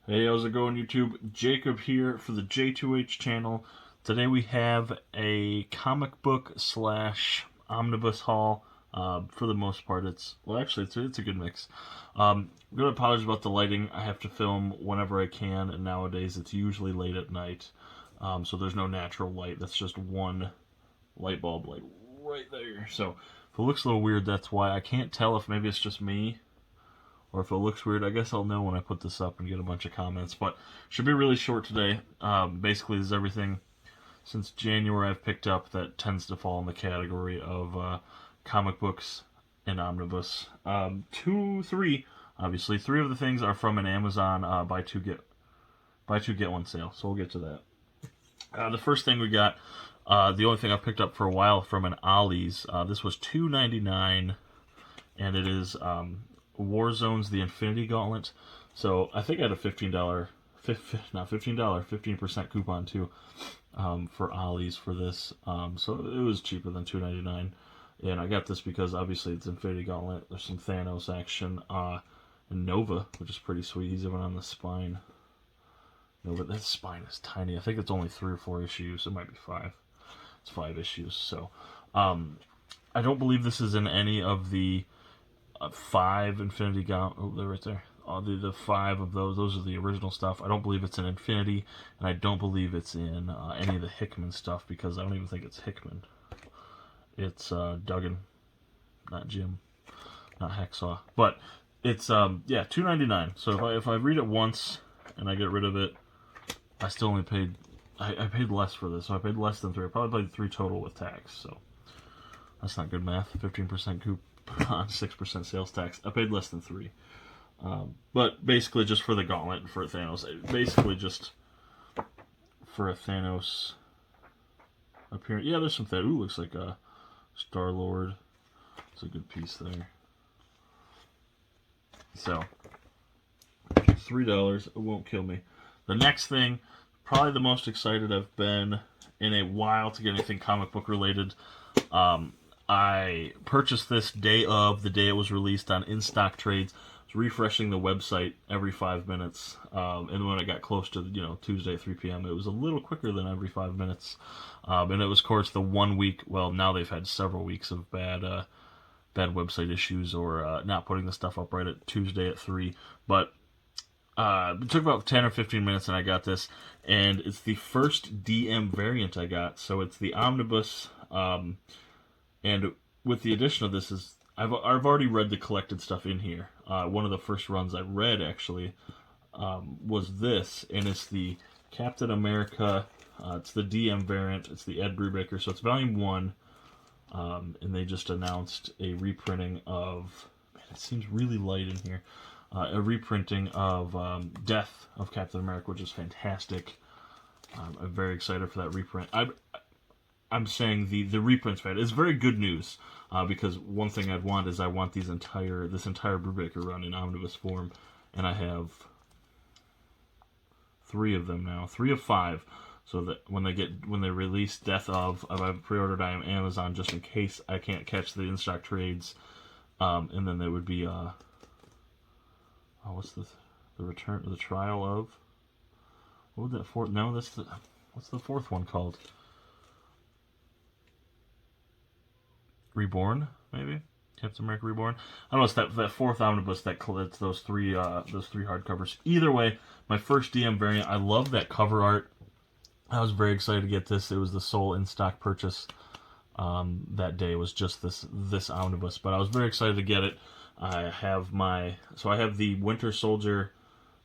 Hey, how's it going, YouTube? Jacob here for the J2H channel. Today we have a comic book slash omnibus haul. For the most part, it's a good mix. I'm gonna apologize about the lighting. I have to film whenever I can, and nowadays it's usually late at night, so there's no natural light. That's just one light bulb, like right there. So if it looks a little weird, that's why. I can't tell if maybe it's just me or if it looks weird. I guess I'll know when I put this up and get a bunch of comments. But should be really short today. Basically, this is everything since January I've picked up that tends to fall in the category of comic books and omnibus. Three, obviously, three of the things are from an Amazon buy two get one sale. So we'll get to that. The first thing we got, the only thing I've picked up for a while from an Ollie's. This was $2.99, and it is Warzone's The Infinity Gauntlet. So I think I had a $15, not $15, 15% coupon too, for Ollie's for this. So it was cheaper than $2.99. And I got this because obviously it's Infinity Gauntlet. There's some Thanos action. And Nova, which is pretty sweet. He's even on the spine. Nova, that spine is tiny. I think it's only 3 or 4 issues. It might be 5. It's 5 issues. So I don't believe this is in any of the 5 Infinity Gauntlet. Oh, they're right there. The 5 of those. Those are the original stuff. I don't believe it's in Infinity, and I don't believe it's in any of the Hickman stuff because I don't even think it's Hickman. It's Duggan, not Jim, not Hacksaw. But it's yeah, $2.99. So if I read it once and I get rid of it, I still only paid. I paid less for this, so I paid less than 3. I probably paid 3 total with tax. So that's not good math. 15% coupon, 6% sales tax. I paid less than 3. But basically just for the gauntlet and for Thanos. Basically just for a Thanos appearance. Yeah, there's some Thanos. Ooh, looks like a Star-Lord. It's a good piece there. So, $3. It won't kill me. The next thing, probably the most excited I've been in a while to get anything comic book related. I purchased this the day it was released on InStockTrades. I was refreshing the website every 5 minutes, and when it got close to Tuesday at 3 p.m., it was a little quicker than every 5 minutes. And it was, of course, the 1 week. Well, now they've had several weeks of bad website issues or not putting the stuff up right at Tuesday at 3. But it took about 10 or 15 minutes, and I got this, and it's the first DM variant I got. So it's the omnibus. And with the addition of this is I've already read the collected stuff in here. One of the first runs I read actually was this, and it's the Captain America. It's the DM variant. It's the Ed Brubaker. So it's Volume 1, and they just announced a reprinting of. Man, it seems really light in here. A reprinting of Death of Captain America, which is fantastic. I'm very excited for that reprint. I'm saying the reprint's bad. It's very good news because one thing I want this entire Brubaker run in omnibus form, and I have 3 of them now, 3 of 5. So that when they release Death of, I've pre-ordered on Amazon just in case I can't catch the InStockTrades, and then there would be what's the trial of? What would that fourth? No, what's the 4th one called? Reborn, maybe Captain America Reborn. I don't know. It's that 4th omnibus that collects those 3 hardcovers. Either way, my first DM variant. I love that cover art. I was very excited to get this. It was the sole in stock purchase that day. Was just this omnibus, but I was very excited to get it. I have the Winter Soldier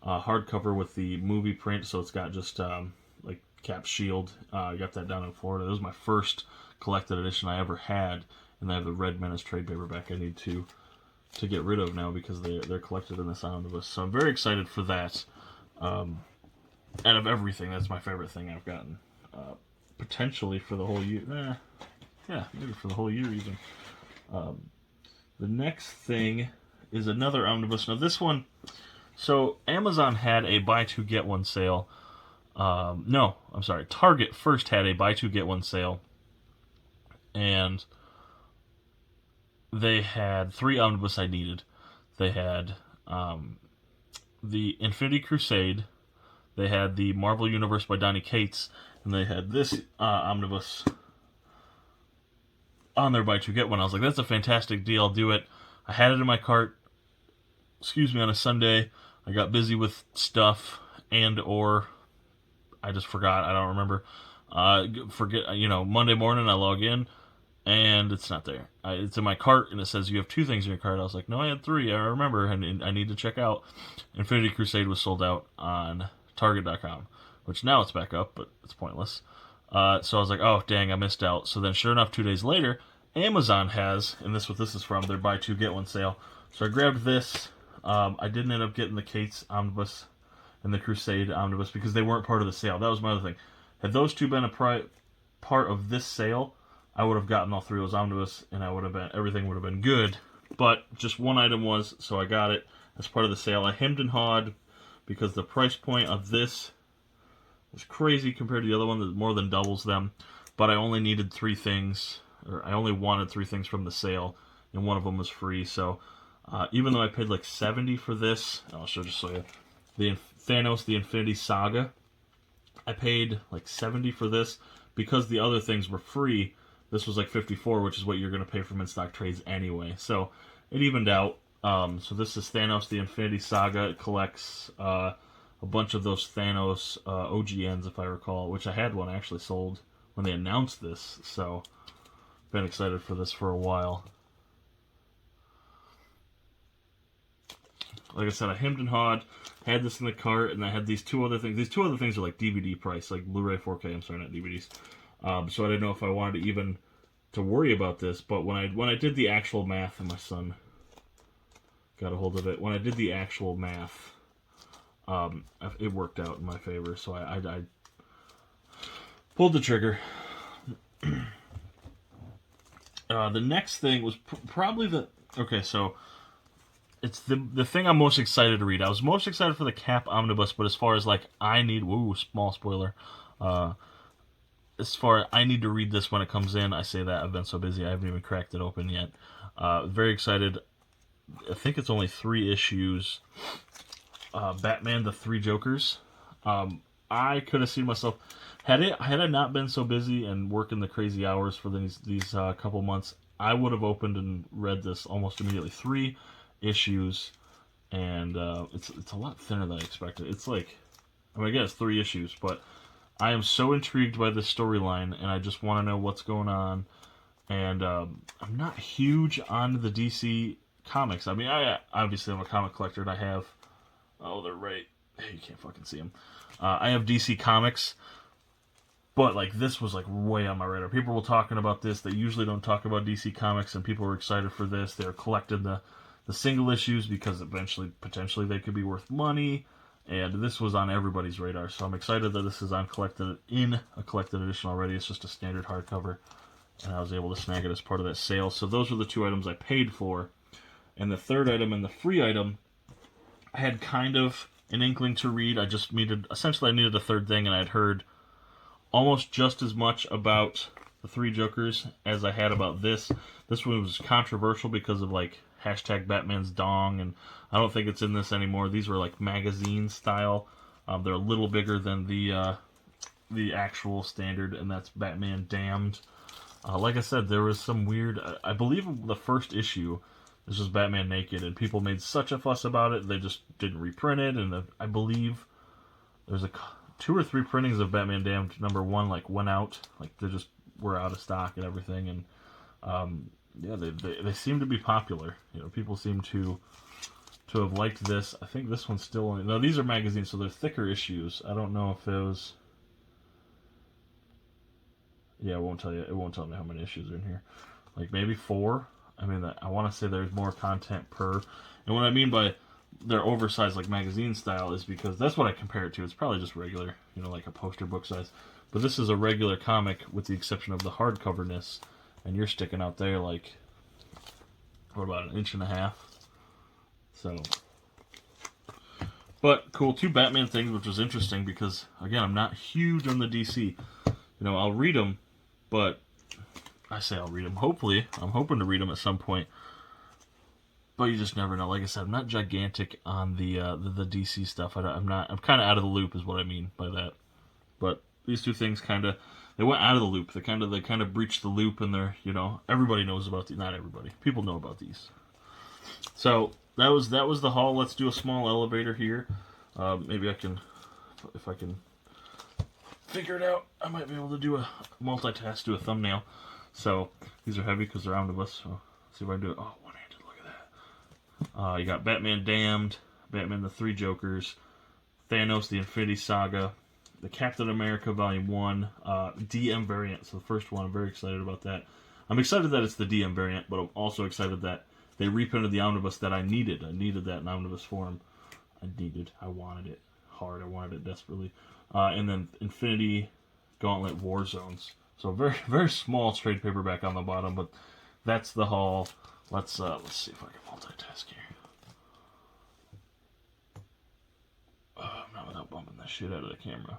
hardcover with the movie print, so it's got just like Cap's shield. I got that down in Florida. It was my first collected edition I ever had. And I have the Red Menace trade paperback I need to get rid of now because they're collected in this omnibus. So I'm very excited for that. Out of everything, that's my favorite thing I've gotten. Potentially for the whole year. Yeah, maybe for the whole year even. The next thing is another omnibus. Now this one, so Amazon had a buy 2 get 1 sale. No, I'm sorry. Target first had a buy 2 get 1 sale. And they had 3 omnibus I needed. They had the Infinity Crusade, they had the Marvel Universe by Donny Cates, and they had this omnibus on their buy two get one. I was like, that's a fantastic deal. I'll do it. I had it in my cart, on a Sunday. I got busy with stuff, or I just forgot. I don't remember. Monday morning I log in, and it's not there. It's in my cart, and it says you have 2 things in your cart. I was like, no, I had 3. I remember, and I need to check out. Infinity Crusade was sold out on Target.com, which now it's back up, but it's pointless. So I was like, oh, dang, I missed out. So then, sure enough, 2 days later, Amazon has, and this is what this is from, their buy 2 get 1 sale. So I grabbed this. I didn't end up getting the Cates omnibus and the Crusade omnibus because they weren't part of the sale. That was my other thing. Had those 2 been a part of this sale, I would have gotten all 3 of those omnibus, and everything would have been good. But just one item was, so I got it as part of the sale. I hemmed and hawed because the price point of this was crazy compared to the other one that more than doubles them. But I only needed 3 things, or I only wanted 3 things from the sale, and one of them was free. So even though I paid like $70 for this, I'll just show you the Thanos, the Infinity Saga. I paid like $70 for this because the other things were free. This was like $54, which is what you're going to pay from InStockTrades anyway. So it evened out. So this is Thanos, the Infinity Saga. It collects a bunch of those Thanos OGNs, if I recall, which I had one actually sold when they announced this. So been excited for this for a while. Like I said, I hemmed and hawed, had this in the cart, and I had these 2 other things. These 2 other things are like DVD price, like Blu-ray 4K. I'm sorry, not DVDs. So I didn't know if I wanted to worry about this. But when I did the actual math, and my son got a hold of it, when I did the actual math, it worked out in my favor. So I pulled the trigger. The next thing was probably so it's the thing I'm most excited to read. I was most excited for the Cap Omnibus, but as far as like small spoiler, as far as I need to read this when it comes in, I say that I've been so busy I haven't even cracked it open yet. Very excited. I think it's only 3 issues. Batman: The Three Jokers. I could have seen myself had I not been so busy and working the crazy hours for these couple months. I would have opened and read this almost immediately. 3 issues, and it's a lot thinner than I expected. It's like, again, it's 3 issues, but I am so intrigued by this storyline, and I just want to know what's going on. And I'm not huge on the DC comics. I mean, I obviously am a comic collector, and I have... Oh, they're right. Hey, you can't fucking see them. I have DC comics, but like this was like way on my radar. People were talking about this. They usually don't talk about DC comics, and people were excited for this. They're collecting the single issues because eventually, potentially, they could be worth money. And this was on everybody's radar, so I'm excited that this is in a collected edition already. It's just a standard hardcover, and I was able to snag it as part of that sale. So those were the 2 items I paid for. And the third item and the free item, I had kind of an inkling to read. I needed a 3rd thing, and I'd heard almost just as much about the Three Jokers as I had about this. This one was controversial because of like hashtag Batman's dong, and I don't think it's in this anymore. These were like magazine style. They're a little bigger than the actual standard, and that's Batman Damned. Like I said, there was some weird... I believe the first issue, this was Batman naked, and people made such a fuss about it, they just didn't reprint it, and I believe there's 2 or 3 printings of Batman Damned #1 like went out, like they just were out of stock and everything, and yeah, they seem to be popular. You know, people seem to have liked this. I think this one's still only... No, these are magazines, so they're thicker issues. I don't know if it was... Yeah, it won't tell me how many issues are in here. Like maybe 4. I mean, I want to say there's more content per. And what I mean by they're oversized like magazine style is because that's what I compare it to. It's probably just regular, like a poster book size. But this is a regular comic with the exception of the hardcoverness. And you're sticking out there like, what about 1.5 inches? So, but cool, 2 Batman things, which was interesting because, again, I'm not huge on the DC. I'll read them, but I say I'll read them. Hopefully, I'm hoping to read them at some point. but you just never know. Like I said, I'm not gigantic on the DC stuff. I'm kind of out of the loop, is what I mean by that. But these two things they went out of the loop. They kind of breached the loop, and they're, everybody knows about these. Not everybody. People know about these. So that was the haul. Let's do a small elevator here. Maybe if I can figure it out, I might be able to do a multitask, do a thumbnail. So these are heavy because they're omnibus. So let's see if I can do it. Oh, one-handed. Look at that. You got Batman Damned, Batman the Three Jokers, Thanos the Infinity Saga, the Captain America Volume 1, DM variant. So the first one, I'm very excited about that. I'm excited that it's the DM variant, but I'm also excited that they reprinted the omnibus that I needed. I needed that in omnibus form. I wanted it hard. I wanted it desperately. And then Infinity Gauntlet War Zones. So very, very small trade paperback on the bottom, but that's the haul. Let's see if I can multitask here. Not without bumping the shit out of the camera.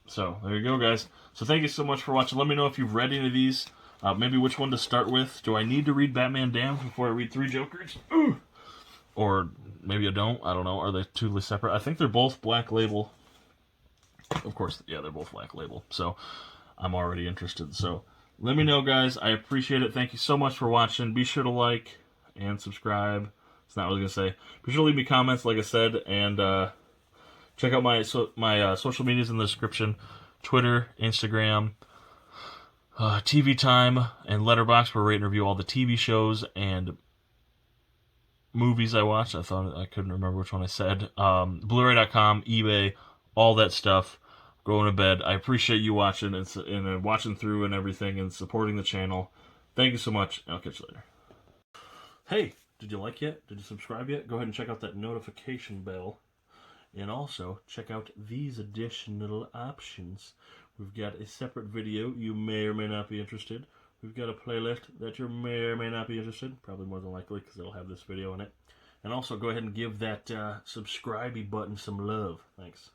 So there you go, guys. So thank you so much for watching. Let me know if you've read any of these. Maybe which one to start with. Do I need to read Batman Damned before I read Three Jokers? Ooh. Or maybe I don't. I don't know. Are they totally separate? I think they're both Black Label. Of course, yeah, they're both Black Label. So I'm already interested. So let me know, guys. I appreciate it. Thank you so much for watching. Be sure to like and subscribe. That's not what I was going to say. Be sure to leave me comments, like I said, and check out my social medias in the description. Twitter, Instagram, TV Time, and Letterboxd, where I rate and review all the TV shows and movies I watched. I couldn't remember which one I said. Blu-ray.com, eBay, all that stuff. Going to bed. I appreciate you watching and watching through and everything and supporting the channel. Thank you so much. I'll catch you later. Hey, did you like yet? Did you subscribe yet? Go ahead and check out that notification bell. And also, check out these additional options. We've got a separate video. You may or may not be interested. We've got a playlist that you may or may not be interested in. Probably more than likely, because it'll have this video in it. And also, go ahead and give that subscribe button some love. Thanks.